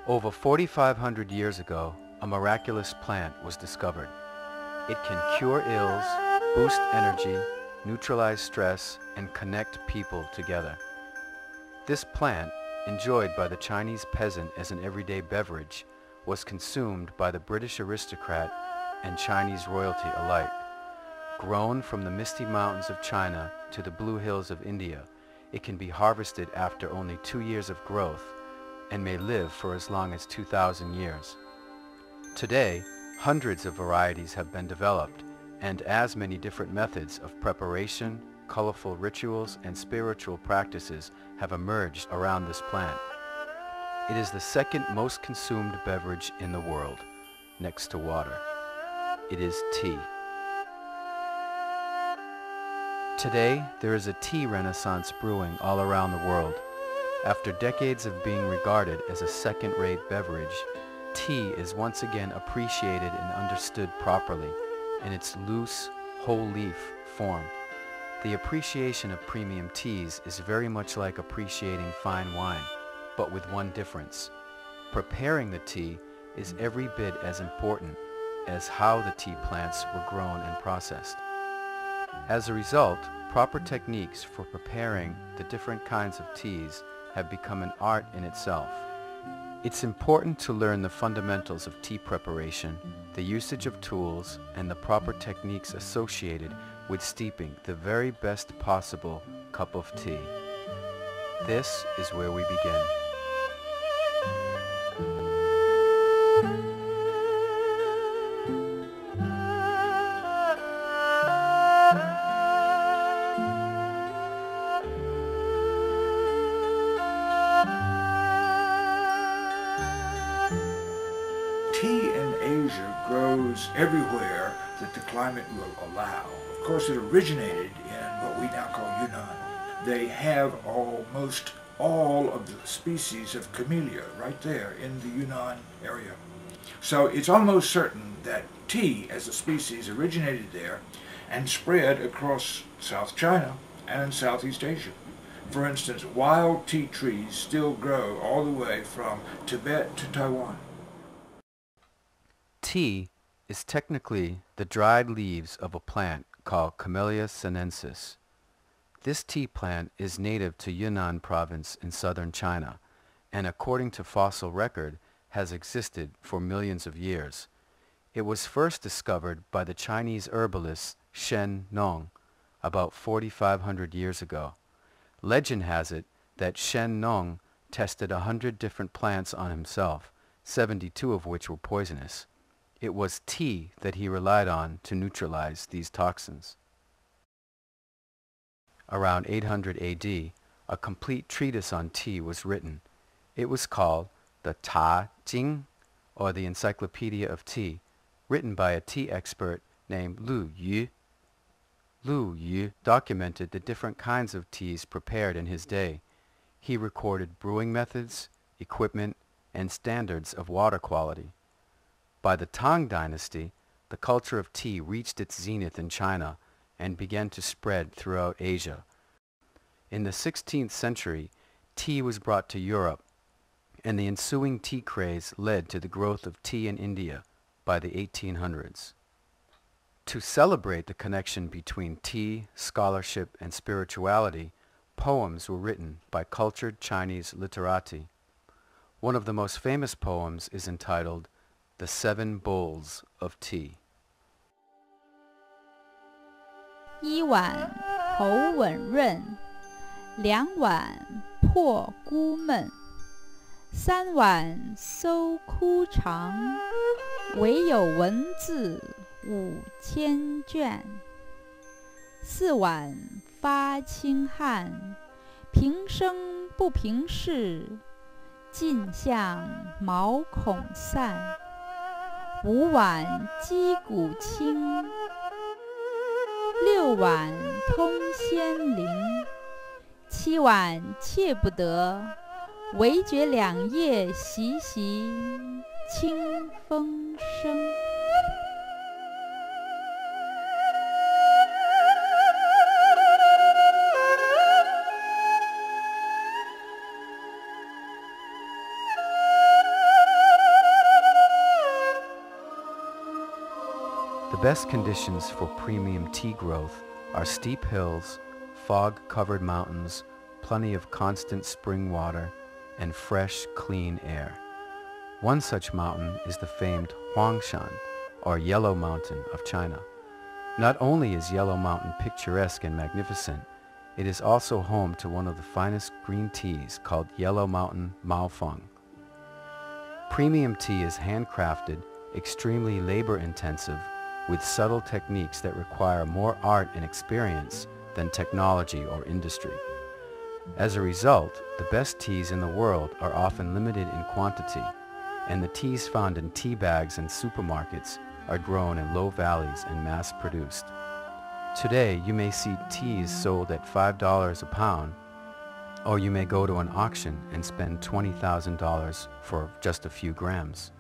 Over 4,500 years ago, a miraculous plant was discovered. It can cure ills, boost energy, neutralize stress, and connect people together. This plant, enjoyed by the Chinese peasant as an everyday beverage, was consumed by the British aristocrat and Chinese royalty alike. Grown from the misty mountains of China to the blue hills of India, it can be harvested after only 2 years of growth and may live for as long as 2,000 years. Today, hundreds of varieties have been developed, and as many different methods of preparation, colorful rituals, and spiritual practices have emerged around this plant. It is the second most consumed beverage in the world, next to water. It is tea. Today, there is a tea renaissance brewing all around the world. After decades of being regarded as a second-rate beverage, tea is once again appreciated and understood properly in its loose, whole-leaf form. The appreciation of premium teas is very much like appreciating fine wine, but with one difference. Preparing the tea is every bit as important as how the tea plants were grown and processed. As a result, proper techniques for preparing the different kinds of teas have become an art in itself. It's important to learn the fundamentals of tea preparation, the usage of tools, and the proper techniques associated with steeping the very best possible cup of tea. This is where we begin. Tea in Asia grows everywhere that the climate will allow. Of course, it originated in what we now call Yunnan. They have almost all of the species of camellia right there in the Yunnan area. So it's almost certain that tea as a species originated there and spread across South China and Southeast Asia. For instance, wild tea trees still grow all the way from Tibet to Taiwan. Tea is technically the dried leaves of a plant called Camellia sinensis. This tea plant is native to Yunnan province in southern China, and according to fossil record, has existed for millions of years. It was first discovered by the Chinese herbalist Shen Nong about 4,500 years ago. Legend has it that Shen Nong tested 100 different plants on himself, 72 of which were poisonous. It was tea that he relied on to neutralize these toxins. Around 800 AD, a complete treatise on tea was written. It was called the Ta Jing, or the Encyclopedia of Tea, written by a tea expert named Lu Yu. Lu Yu documented the different kinds of teas prepared in his day. He recorded brewing methods, equipment, and standards of water quality. By the Tang Dynasty, the culture of tea reached its zenith in China and began to spread throughout Asia. In the 16th century, tea was brought to Europe, and the ensuing tea craze led to the growth of tea in India by the 1800s. To celebrate the connection between tea, scholarship, and spirituality, poems were written by cultured Chinese literati. One of the most famous poems is entitled The 7 Bowls of Tea. 1碗头稳润，2碗破孤闷，3碗搜枯肠，唯有文字5000卷。4碗发清汗，平生不平事，尽向毛孔散。5碗击鼓清，6碗通仙灵，7碗切不得，唯觉两叶习习清风生。best conditions for premium tea growth are steep hills, fog-covered mountains, plenty of constant spring water, and fresh, clean air. One such mountain is the famed Huangshan, or Yellow Mountain of China. Not only is Yellow Mountain picturesque and magnificent, it is also home to one of the finest green teas called Yellow Mountain Maofeng. Premium tea is handcrafted, extremely labor-intensive, with subtle techniques that require more art and experience than technology or industry. As a result, the best teas in the world are often limited in quantity, and the teas found in tea bags and supermarkets are grown in low valleys and mass-produced. Today, you may see teas sold at $5 a pound, or you may go to an auction and spend $20,000 for just a few grams.